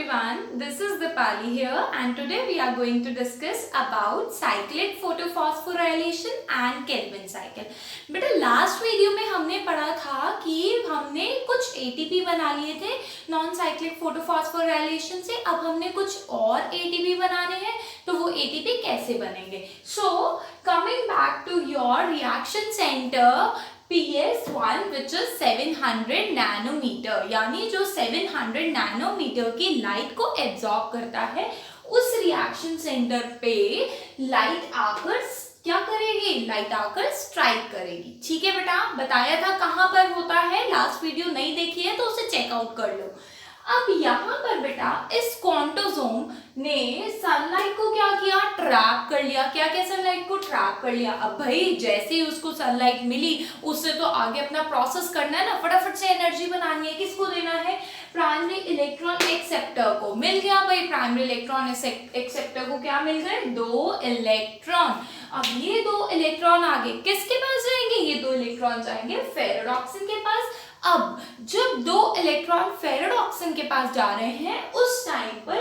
everyone, this is Dipali here and today we are going to discuss about cyclic photophosphorylation and Kelvin cycle. बेटा last video में हमने पढ़ा था कि हमने कुछ ATP बना लिए थे नॉन साइक्लिक फोटोफॉस्फोराइलेशन से। अब हमने कुछ और ATP बनाने हैं, तो वो ATP कैसे बनेंगे। So coming back to your reaction centre PS1 which is 700 nanometer, यानी जो 700 नैनोमीटर की लाइट को एब्जॉर्ब करता है, उस रिएक्शन सेंटर पे लाइट आकर क्या करेगी, लाइट आकर स्ट्राइक करेगी। ठीक है बेटा, बताया था कहाँ पर होता है, लास्ट वीडियो नहीं देखी है तो उसे चेकआउट कर लो। अब यहाँ पर बेटा इस क्वांटोसोम ने सनलाइट को क्या किया, ट्रैप कर लिया। क्या क्या सनलाइट को ट्रैप कर लिया। अब भाई जैसे ही उसको सनलाइट मिली, उससे तो आगे अपना प्रोसेस करना है ना, फटाफट से एनर्जी बनानी है। किसको देना है, प्राइमरी इलेक्ट्रॉन एक्सेप्टर को। मिल गया भाई, प्राइमरी इलेक्ट्रॉन एक्सेप्टर को क्या मिल गए, 2 इलेक्ट्रॉन। अब ये 2 इलेक्ट्रॉन आगे किसके पास जाएंगे, ये 2 इलेक्ट्रॉन जाएंगे फेरेडॉक्सिन के पास। अब जब 2 इलेक्ट्रॉन फेरेडॉक्सिन के पास जा रहे हैं, उस टाइम पर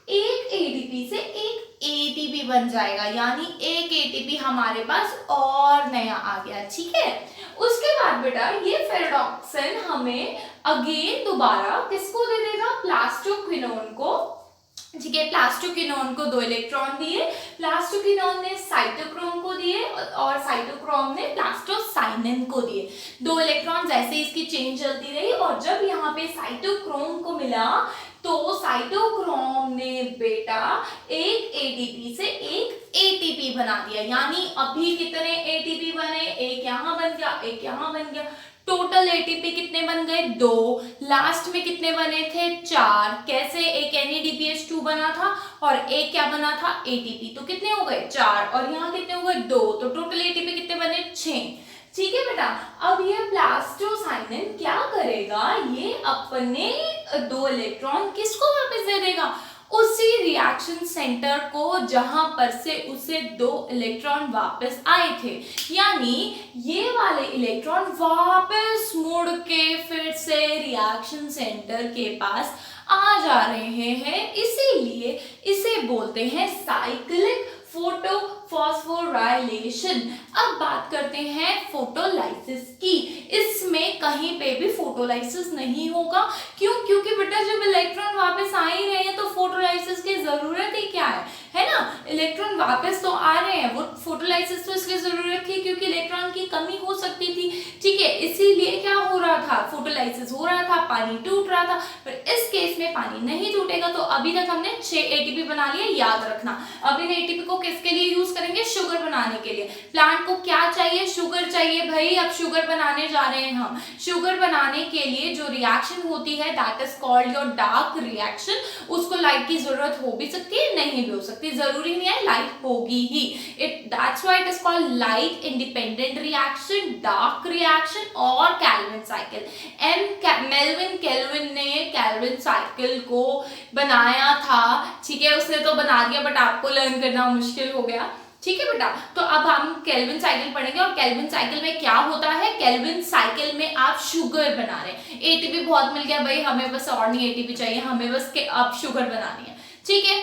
एक एटीपी से एक एटीपी बन जाएगा, यानी एक एटीपी हमारे पास और नया आ गया। ठीक है, उसके बाद बेटा ये फेरेडॉक्सिन हमें अगेन दोबारा किसको दे देगा, प्लास्टोक्विनोन को। ठीक है, प्लास्टोक्विनोन को 2 इलेक्ट्रॉन दिए, प्लास्टोक्विनोन ने साइटोक्रोम को दिए और साइटोक्रोम ने प्लास्टोसाइनिन को दिए। 2 इलेक्ट्रॉन जैसे इसकी चेन चलती रही, और जब यहाँ पे साइटोक्रोम को मिला तो साइटोक्रोम ने बेटा एक एटीपी से एक एटीपी बना दिया। यानी अभी कितने एटीपी बने, एक यहाँ बन गया, एक यहाँ बन गया। टोटल एटीपी कितने बन गए, 2। लास्ट में कितने बने थे, 4। कैसे, एक NADPH2 बना था और एक क्या बना था, ATP। तो कितने हो गए, 4, और यहाँ कितने हो गए, 2। तो टोटल एटीपी कितने बने, 6। ठीक है बेटा, अब ये प्लास्टोसाइनिन क्या करेगा, ये अपने 2 इलेक्ट्रॉन किसको वापस दे देगा, उसी रिएक्शन सेंटर को जहां पर से उसे 2 इलेक्ट्रॉन वापस आए थे। यानी ये वाले इलेक्ट्रॉन वापस मुड़ के फिर से रिएक्शन सेंटर के पास आ जा रहे हैं, इसीलिए इसे बोलते हैं साइक्लिक फोटोफॉस्फोराइलेशन। अब बात करते हैं फोटोलाइसिस की। इसमें कहीं पे भी फोटोलाइसिस नहीं होगा। क्यों, क्योंकि बेटा जब इलेक्ट्रॉन वापस आ ही रहे हैं तो फोटोलाइसिस की जरूरत ही क्या है ना। इलेक्ट्रॉन वापस तो आ रहे हैं, वो फोटोलाइसिस तो इसलिए जरूरत थी क्योंकि इलेक्ट्रॉन की कमी हो सकती थी। ठीक है, इसीलिए क्या हो रहा था, फोटोलाइसिस हो रहा था, पानी टूट रहा था। पर इस केस में पानी नहीं टूटेगा। तो अभी तक हमने 6 एटीपी बना लिए, याद रखना। अब इन एटीपी को किसके लिए यूज करेंगे, शुगर बनाने के लिए। प्लांट को क्या चाहिए, शुगर चाहिए भाई। अब शुगर बनाने जा रहे हैं हम। शुगर बनाने के लिए जो रिएक्शन होती है, that is called your dark reaction. उसको लाइट की जरूरत हो भी सकती है, नहीं भी हो सकती, जरूरी नहीं है लाइट होगी ही। That's why it is called light independent reaction, dark reaction और कैल्विन साइकिल। मेल्विन केल्विन ने कैल्विन साइकिल को बनाया था। ठीक है, उसने तो बना दिया, बट आपको लर्न करना मुश्किल हो गया। ठीक है बेटा, तो अब हम केल्विन साइकिल पढ़ेंगे। और केल्विन साइकिल में क्या होता है, केल्विन साइकिल में आप शुगर बना रहे हैं। एटीपी बहुत मिल गया भाई, हमें बस और नहीं एटीपी चाहिए, हमें बस अब शुगर बनानी है। ठीक है,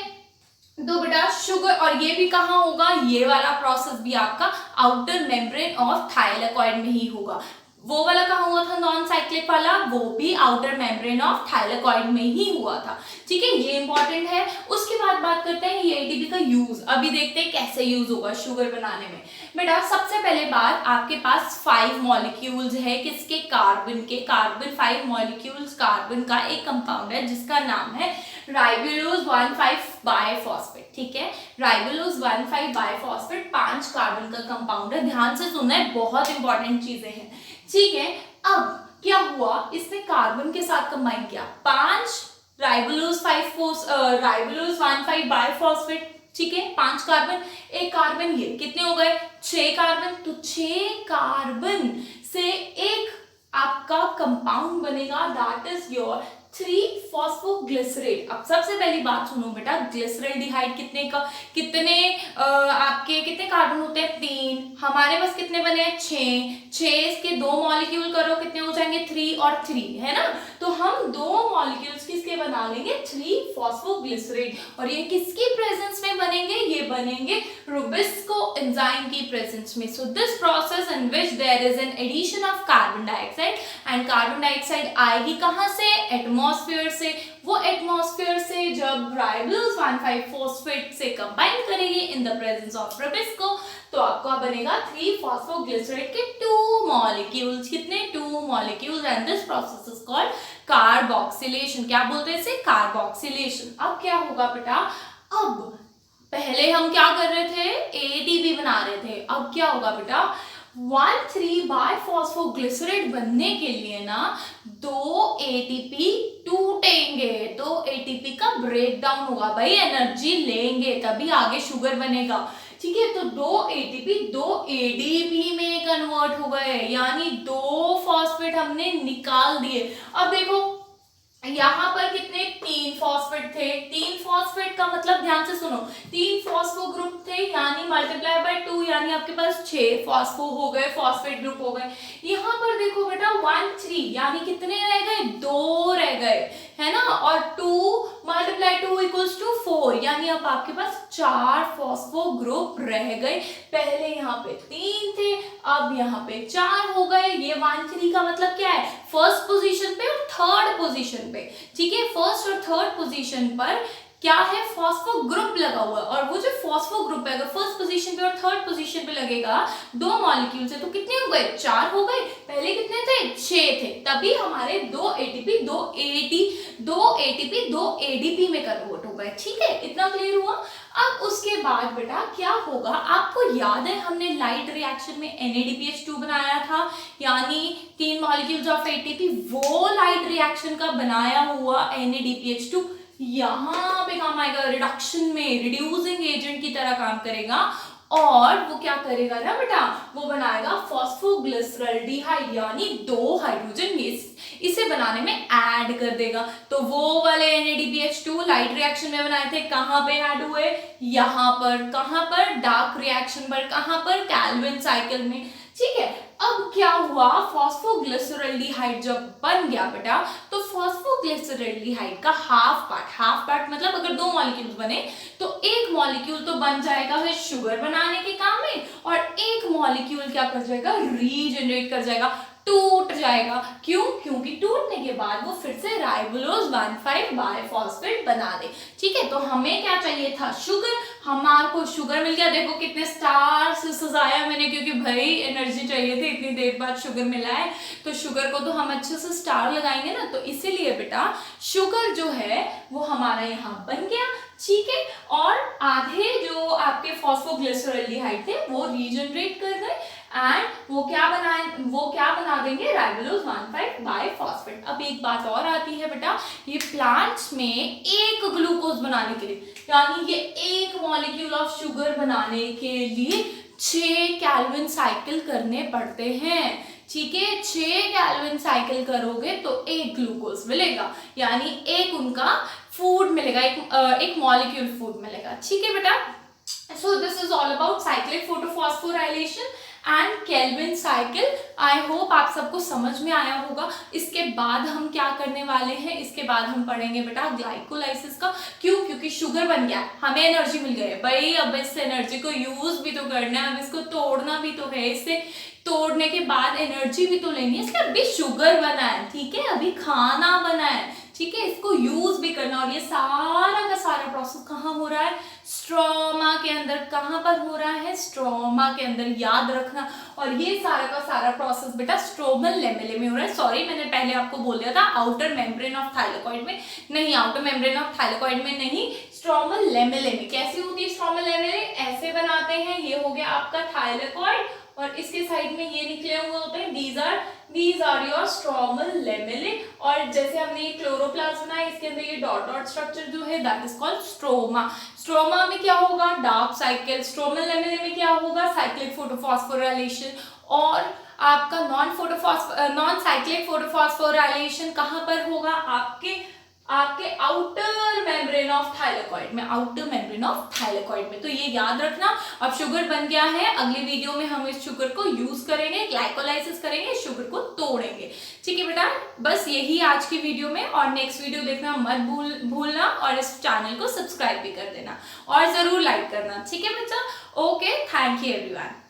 तो बेटा शुगर, और ये भी कहाँ होगा, ये वाला प्रोसेस भी आपका आउटर मेम्ब्रेन ऑफ थाइलेकॉइड में ही होगा। वो वाला कहाँ हुआ था, नॉन साइक्लिक वाला, वो भी आउटर मेम्ब्रेन ऑफ थाइलेकॉइड में ही हुआ था। ठीक है, ये इंपॉर्टेंट है। उसके बाद बात करते हैं ये एटीपी का यूज। अभी देखते हैं कैसे यूज होगा शुगर बनाने में। बेटा सबसे पहले बात, आपके पास 5 मॉलिक्यूल्स है, किसके, कार्बन के। कार्बन 5 मॉलिक्यूल्स, कार्बन का एक कंपाउंड है जिसका नाम है राइबोलोज 1,5 बाइफॉस्फेट। ठीक है, राइबोलोज 1,5 बाइफॉस्फेट 5 कार्बन का कंपाउंड है। ध्यान से सुनना है, बहुत इंपॉर्टेंट चीजें हैं। ठीक है, अब क्या हुआ, इसने कार्बन के साथ कंबाइन किया 5 राइबोलोज 1,5 बाइफॉस्फेट। ठीक है, 5 कार्बन, एक कार्बन, ये कितने हो गए, 6 कार्बन। तो 6 कार्बन से एक आपका कंपाउंड बनेगा, दैट इज योर 3-फॉस्फोग्लिसरेट। अब सबसे पहली बात सुनो बेटा, ग्लिसरल्डिहाइड कितने आपके कितने कार्बन होते हैं, 3। हमारे पास कितने बने हैं, 6। 6 इसके 2 मॉलिक्यूल करो, कितने हो जाएंगे, 3 और 3, है ना। तो हम दो मॉलिक्यूल्स किसके बना लेंगे, 3-फॉस्फोग्लिसरेट। और ये किसकी प्रेजेंस में बनेंगे, ये बनेंगे रुबिस्को एंजाइम की प्रेजेंस में। So this process in which there is an addition of carbon dioxide, and carbon dioxide आएगी कहाँ से, एटमॉस्फेयर से। वो एटमॉस्फेयर से जब राइबोलोज 1,5-फॉस्फेट से कंबाइन करेगी in the presence of Rubisco, तो आपका बनेगा 3-फॉस्फोग्लिसरेट के 2 मॉलिक्यूल्स। कितने, 2 molecules, and this process is called carboxylation. क्या बोलते हैं इसे, कार्बोक्सिलेशन। अब क्या होगा बेटा, अब पहले हम क्या कर रहे थे, एटीपी बना रहे थे। अब क्या होगा बेटा, 1,3-बाइफॉस्फोग्लिसरेट बनने के लिए ना 2 एटीपी टूटेंगे, तो एटीपी का ब्रेक डाउन होगा, भाई एनर्जी लेंगे तभी आगे शुगर बनेगा। ठीक है, तो 2 एटीपी 2 एडीपी में कन्वर्ट हो गए, यानी 2 फॉस्फेट हमने निकाल दिए। अब देखो यहाँ पर कितने, 3 फॉस्फेट थे। 3 फॉस्फेट का मतलब ध्यान से सुनो, 3 फॉस्फो ग्रुप थे, यानी मल्टीप्लाई बाय 2, यानी आपके पास 6 फॉस्फो हो गए, फॉस्फेट ग्रुप हो गए। यहाँ पर देखो बेटा 1, 3, यानी कितने रह गए, 2 रह गए, है ना। और 2 मल्टीप्लाई 2 इक्वल्स टू 4, यानी अब आपके पास 4 फॉस्फो ग्रुप रह गए। पहले यहाँ पे 3 थे, अब यहाँ पे 4 हो गए। ये 1, 3 का मतलब क्या है, फर्स्ट पोजीशन पे और थर्ड पोजीशन पे। ठीक है, फर्स्ट और थर्ड पोजीशन पर क्या है, फॉस्फो ग्रुप लगा हुआ है। और वो जो फॉस्फो ग्रुप है अगर फर्स्ट पोजीशन पे और थर्ड पोजीशन पे लगेगा 2 मॉलिक्यूल से, तो कितने हो गए, 4 हो गए। पहले कितने थे, 6 थे, तभी हमारे 2 एटीपी 2 एडीपी में कन्वर्ट हो गए। ठीक है, इतना क्लियर हुआ। अब उसके बाद बेटा क्या होगा, आपको याद है हमने लाइट रिएक्शन में NADPH2 बनाया था, यानी 3 मॉलिक्यूल्स ऑफ एटीपी, वो लाइट रिएक्शन का बनाया हुआ NADPH2 यहाँ पे काम आएगा, रिडक्शन में रिड्यूसिंग एजेंट की तरह काम करेगा। और वो क्या करेगा ना बेटा, वो बनाएगा फॉस्फोग्लिसरल्डिहाइड, यानी 2 हाइड्रोजन इसे बनाने में ऐड कर देगा। तो वो वाले NADPH2 लाइट रिएक्शन में बनाए थे, कहाँ पे ऐड हुए, यहाँ पर। कहाँ पर, डार्क रिएक्शन पर। कहाँ पर, कैल्विन साइकिल में। ठीक है, अब क्या हुआ, फॉस्फोग्लिसरल्डिहाइड जब बन गया बेटा, तो फॉस्फोग्लिसरल्डिहाइड का हाफ पार्ट मतलब अगर 2 मॉलिक्यूल्स बने तो एक मॉलिक्यूल तो बन जाएगा फिर शुगर बनाने के काम में, और एक मॉलिक्यूल क्या कर जाएगा, रीजनरेट कर जाएगा, टूट जाएगा। क्यों, क्योंकि टूटने के बाद वो फिर से राइबोलोज 1,5-बाइफॉस्फेट बना दे। ठीक है, तो हमें क्या चाहिए था, शुगर। हमारे को शुगर मिल गया। देखो कितने स्टार से सजाया मैंने, क्योंकि भाई एनर्जी चाहिए थी, इतनी देर बाद शुगर मिला है, तो शुगर को तो हम अच्छे से स्टार लगाएंगे ना, तो इसीलिए बेटा शुगर जो है वो हमारा यहाँ बन गया। ठीक है, और आधे जो आपके फॉस्फोग्लिसरल्डिहाइड थे वो रीजनरेट कर गए, एंड वो क्या बना देंगे, राइबोलोज 1,5-बाइफॉस्फेट। अब एक बात और आती है बेटा, ये प्लांट्स में एक ग्लूकोज बनाने के लिए, यानी ये एक मॉलिक्यूल ऑफ शुगर बनाने के लिए 6 कैल्विन साइकिल करने पड़ते हैं। ठीक है, 6 कैल्विन साइकिल करोगे तो एक ग्लूकोज मिलेगा, यानी एक उनका फूड मिलेगा, एक मॉलिक्यूल फूड मिलेगा। ठीक है बेटा, so this is all about cyclic photophosphorylation and Calvin cycle. I hope आप सबको समझ में आया होगा। इसके बाद हम क्या करने वाले हैं, इसके बाद हम पढ़ेंगे बेटा ग्लाइकोलाइसिस का। क्यों, क्योंकि शुगर बन गया, हमें एनर्जी मिल गई भाई, अब इस एनर्जी को यूज भी तो करना है, अब इसको तोड़ना भी तो है, इससे तोड़ने के बाद एनर्जी भी तो लेनी है, इसलिए अभी शुगर बना है। ठीक है, अभी खाना बना है। ठीक है, इसको यूज भी करना, और ये सारा का सारा प्रोसेस कहाँ हो रहा है, स्ट्रोमा के अंदर। कहाँ पर हो रहा है, स्ट्रोमा के अंदर, याद रखना। और ये सारा का सारा प्रोसेस बेटा स्ट्रोमल लेमेले में हो रहा है। सॉरी, मैंने पहले आपको बोल दिया था आउटर मेम्ब्रेन ऑफ थाइलेकॉइड में, नहीं, आउटर मेम्ब्रेन ऑफ थाइलेकॉइड में नहीं, स्ट्रोमल लेमेले में। कैसी होती है स्ट्रोमल लेमेले, ऐसे बनाते हैं। ये हो गया आपका थाइलेकॉइड, और इसके साइड में ये निकले हुए होते हैं, दीज आर योर स्ट्रोमल लेमेले। और जैसे हमने ये क्लोरोप्लास्ट बनाया, इसके अंदर ये डॉट डॉट स्ट्रक्चर जो है that is called stroma. Stroma में क्या होगा, डार्क साइकिल। स्ट्रोमल लेमेले में क्या होगा, साइक्लिक फोटोफॉस्फोराइलेशन। और आपका नॉन साइक्लिक फोटोफॉस्फोराइलेशन कहाँ पर होगा, आपके आपके आउटर मेम्ब्रेन ऑफ थाइलेकॉइड में, आउटर मेम्ब्रेन ऑफ थाइलेकॉइड में। तो ये याद रखना। अब शुगर बन गया है, अगले वीडियो में हम इस शुगर को यूज करेंगे, ग्लाइकोलाइसिस करेंगे, शुगर को तोड़ेंगे। ठीक है बेटा, बस यही आज की वीडियो में, और नेक्स्ट वीडियो देखना मत भूलना, और इस चैनल को सब्सक्राइब भी कर देना और जरूर लाइक करना। ठीक है बच्चा, ओके, थैंक यू एवरीवन।